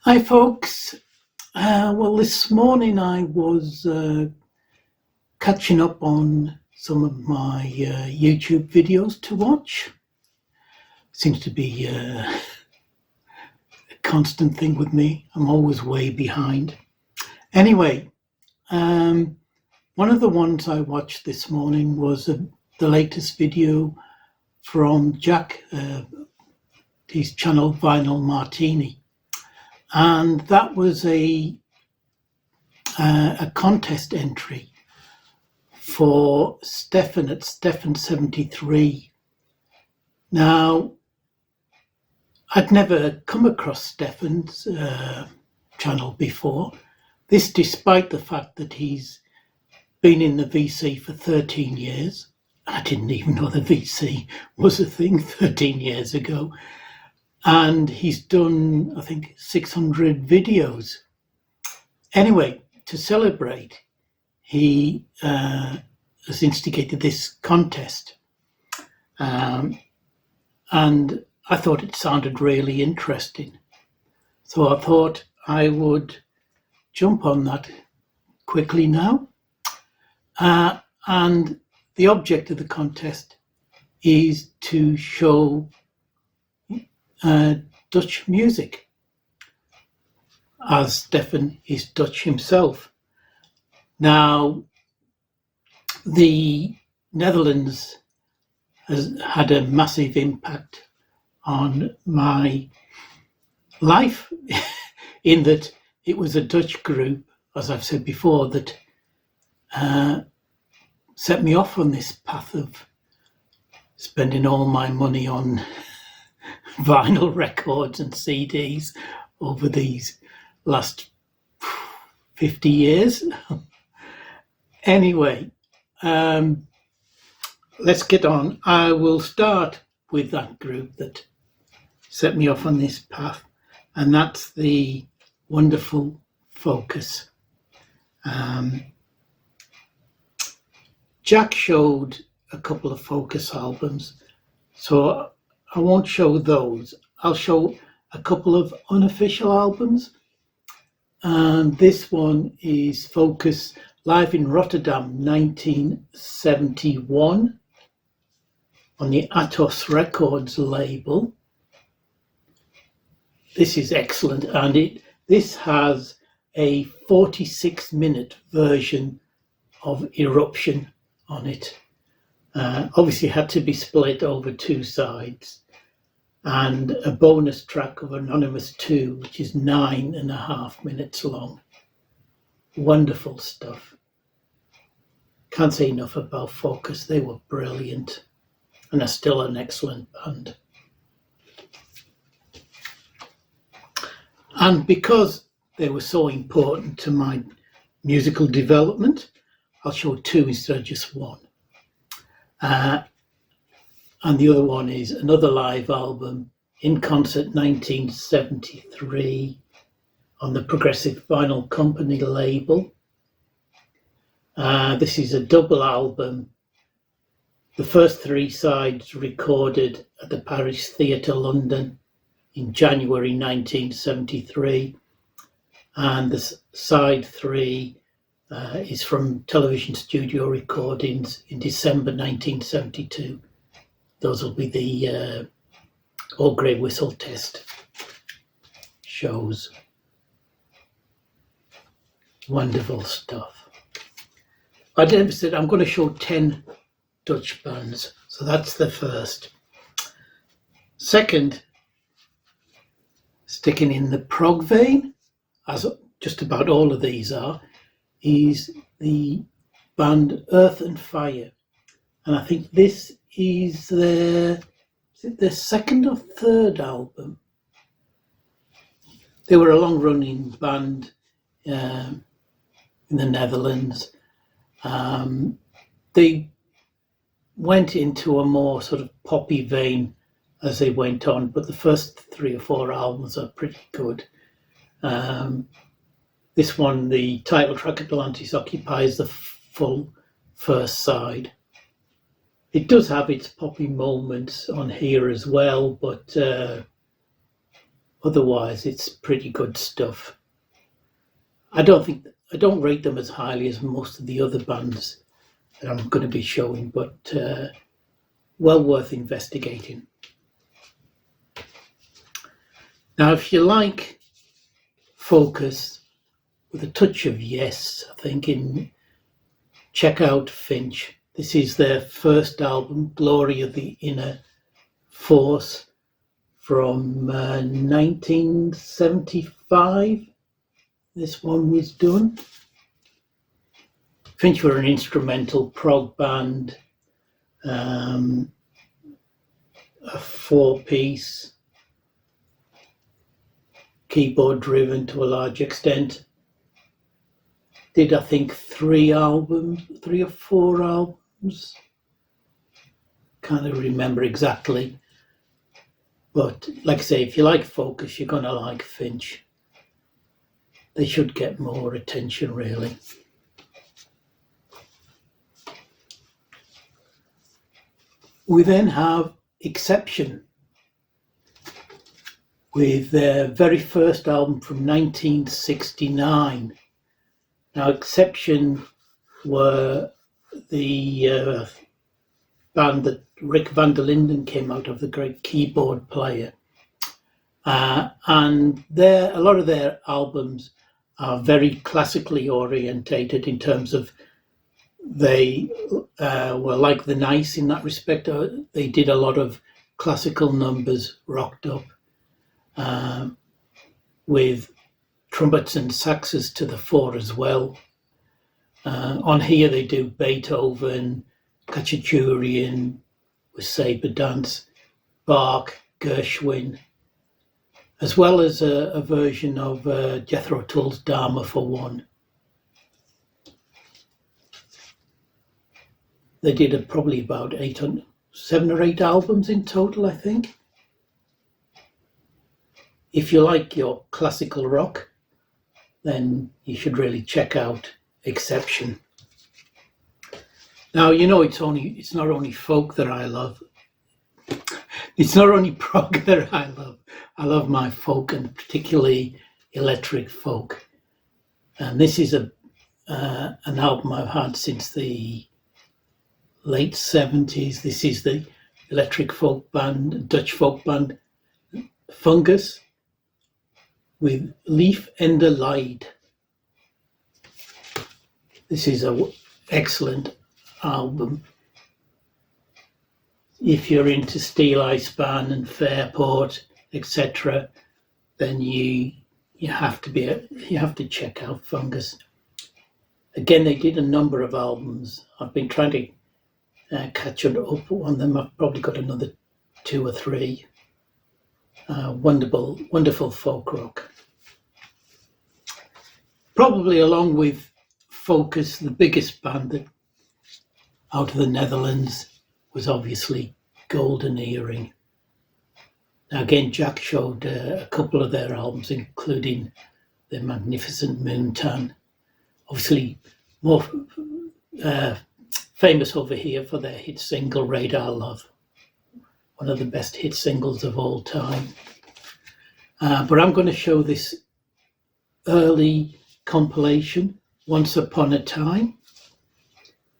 Hi folks. Well, this morning I was catching up on some of my YouTube videos to watch. Seems to be a constant thing with me. I'm always way behind. Anyway, one of the ones I watched this morning was the latest video from Jack, his channel Vinyl Martini. And that was a contest entry for Stephan at stephan73. Now, I'd never come across Stephan's channel before. This despite the fact that he's been in the VC for 13 years. I didn't even know the VC was a thing 13 years ago. And he's done, I think, 600 videos. Anyway, to celebrate, he has instigated this contest. And I thought it sounded really interesting. So I thought I would jump on that quickly now. And the object of the contest is to show Dutch music, as Stephan is Dutch himself. Now, the Netherlands has had a massive impact on my life in that it was a Dutch group, as I've said before, that set me off on this path of spending all my money on vinyl records and CDs over these last 50 years. Anyway, let's get on. I will start with that group that set me off on this path, and that's the wonderful Focus. Jack showed a couple of Focus albums, so I won't show those. I'll show a couple of unofficial albums. And this one is Focus live in Rotterdam, 1971, on the Atos Records label. This is excellent, and this has a 46-minute version of Eruption on it. Obviously had to be split over two sides, and a bonus track of Anonymous 2, which is 9.5 minutes long. Wonderful stuff. Can't say enough about Focus. They were brilliant and are still an excellent band. And because they were so important to my musical development, I'll show two instead of just one. And the other one is another live album, In Concert 1973, on the Progressive Vinyl Company label. This is a double album. The first three sides recorded at the Parish Theatre, London in January 1973. And the side three is from Television Studio Recordings in December 1972. Those will be the All Grey Whistle Test shows. Wonderful stuff. I never said I'm going to show 10 Dutch bands, so that's the first. Second, sticking in the prog vein, as just about all of these are, is the band Earth and Fire. And I think this is their second or third album. They were a long-running band in the Netherlands. They went into a more sort of poppy vein as they went on, but the first 3 or 4 albums are pretty good. This one, the title track Atlantis, occupies the full first side. It does have its poppy moments on here as well, but Otherwise, it's pretty good stuff. I don't rate them as highly as most of the other bands that I'm going to be showing, but well worth investigating. Now, if you like focus with a touch of yes, I think, check out Finch. This is their first album, Glory of the Inner Force, from 1975. This one was done. Finch were an instrumental prog band, a 4-piece, keyboard driven to a large extent. Did, I think, 3 or 4 albums. Can't remember exactly. But like I say, if you like Focus, you're going to like Finch. They should get more attention, really. We then have Exception, with their very first album from 1969. Now, Exception were the band that Rick van der Linden came out of, the great keyboard player. And a lot of their albums are very classically orientated in terms of they were like the Nice in that respect. They did a lot of classical numbers rocked up with trumpets and saxes to the fore as well. On here they do Beethoven, Khachaturian with saber dance, Bach, Gershwin, as well as a version of Jethro Tull's Dharma for One. They did probably about 7 or 8 albums in total, I think. If you like your classical rock, then you should really check out Exception. Now, it's not only folk that I love. It's not only prog that I love. I love my folk, and particularly electric folk. And this is an album I've had since the late 70s. This is the electric folk band, Dutch folk band, Fungus, with Lief en de Leid. This is an excellent album. If you're into Steel Eye Span and Fairport, etc., then you have to check out Fungus. Again, they did a number of albums. I've been trying to catch up on them. I've probably got another 2 or 3. Wonderful folk rock. Probably along with Focus, the biggest band out of the Netherlands was obviously Golden Earring. Now again, Jack showed a couple of their albums, including the magnificent Moontan. Obviously more famous over here for their hit single Radar Love, one of the best hit singles of all time. But I'm going to show this early compilation, Once Upon a Time,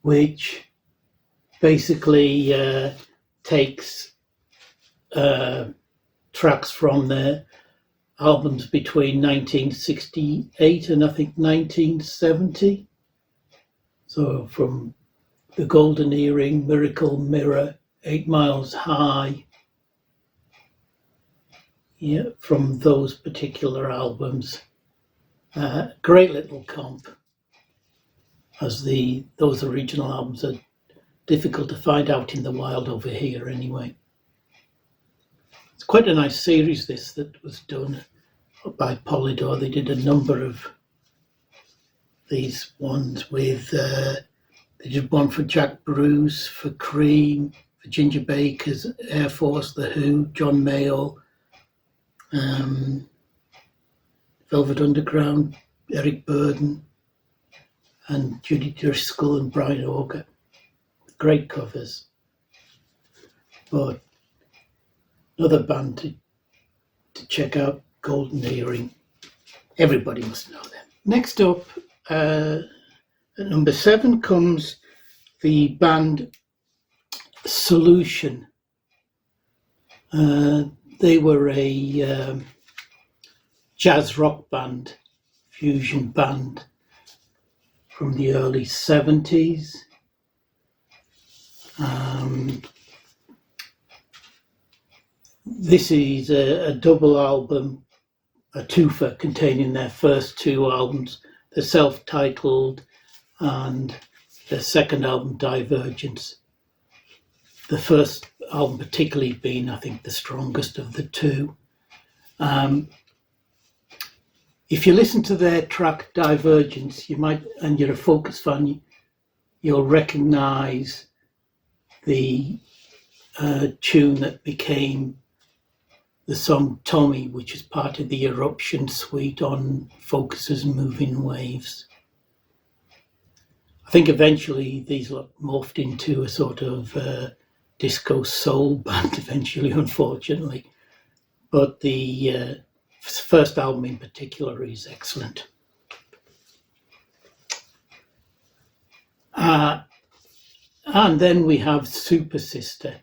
which basically takes tracks from their albums between 1968 and I think 1970. So from The Golden Earring, Miracle Mirror, 8 Miles High. Yeah, from those particular albums. Great little comp, as those original albums are difficult to find out in the wild over here anyway. It's quite a nice series, this, that was done by Polydor. They did a number of these ones with, they did one for Jack Bruce, for Cream, for Ginger Baker's Air Force, The Who, John Mayall, Velvet Underground, Eric Burdon, and Judy Driscoll and Brian Auger. Great covers. But another band to check out, Golden Earring. Everybody must know them. Next up, at number 7 comes the band Solution. They were a jazz rock band, fusion band from the early 70s. This is a double album, a twofer containing their first 2 albums, the self-titled and the second album, Divergence. The first album particularly being, I think, the strongest of the 2. If you listen to their track Divergence, you might, and you're a Focus fan, you'll recognise the tune that became the song Tommy, which is part of the Eruption suite on Focus's Moving Waves. I think eventually these morphed into a sort of disco soul band eventually, unfortunately. But the first album in particular is excellent. And then we have Super Sister,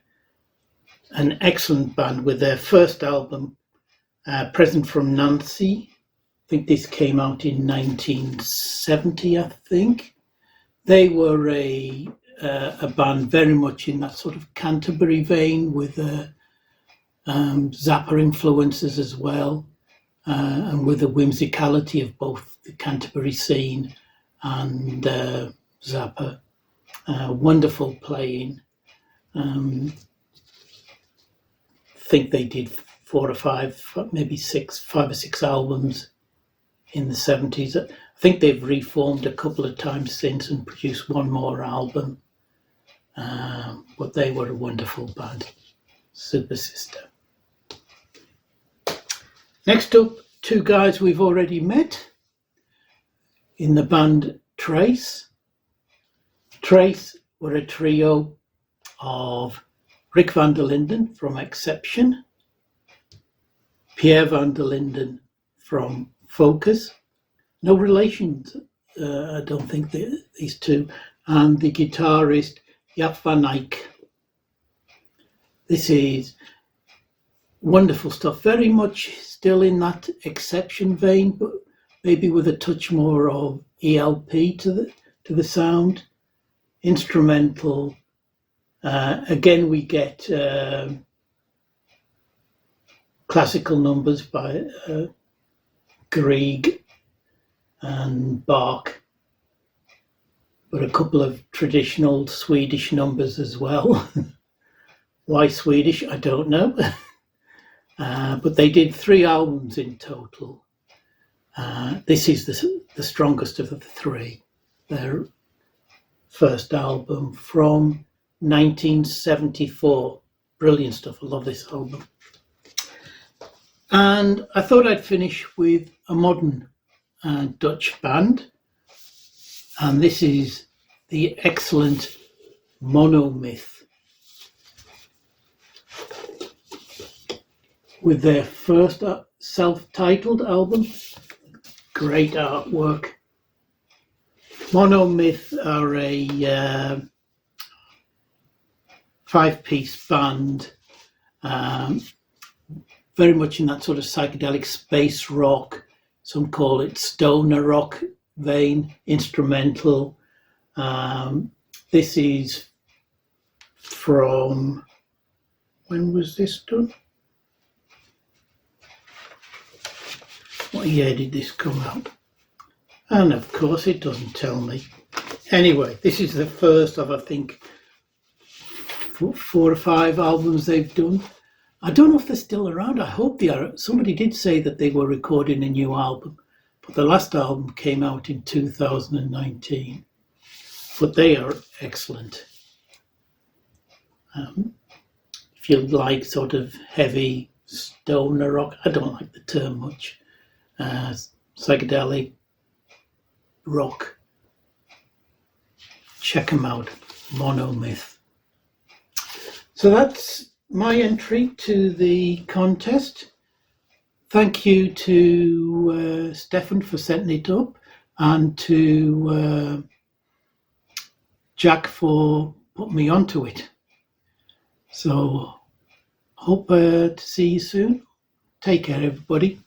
an excellent band with their first album, Present from Nancy. I think this came out in 1970, I think. They were a band very much in that sort of Canterbury vein with Zappa influences as well, and with the whimsicality of both the Canterbury scene and Zappa. Wonderful playing. I think they did 4 or 5, maybe 5 or 6 albums in the 70s. I think they've reformed a couple of times since and produced 1 more album. But they were a wonderful band, Super Sister. Next up, 2 guys we've already met in the band Trace. Trace were a trio of Rick van der Linden from Exception, Pierre van der Linden from Focus, no relations, I don't think, these 2, and the guitarist Jaap van Eyck. This is wonderful stuff, very much still in that Exception vein, but maybe with a touch more of ELP to the sound. Instrumental. Again, we get classical numbers by Grieg and Bach, but a couple of traditional Swedish numbers as well. Why Swedish? I don't know. But they did 3 albums in total. This is the strongest of the 3. Their first album from 1974. Brilliant stuff. I love this album. And I thought I'd finish with a modern Dutch band. And this is the excellent Monomyth, with their first self-titled album. Great artwork. Monomyth are a 5-piece band, very much in that sort of psychedelic space rock, some call it stoner rock vein, instrumental. This is from, when was this done? What year did this come out? And of course it doesn't tell me. Anyway, this is the first of, I think, 4 or 5 albums they've done. I don't know if they're still around. I hope they are. Somebody did say that they were recording a new album, but the last album came out in 2019. But they are excellent. If you like sort of heavy stoner rock, I don't like the term much, psychedelic rock, check them out, Monomyth. So that's my entry to the contest. thank you to Stephan for setting it up, and to Jack for putting me onto it. So hope to see you soon. Take care, everybody.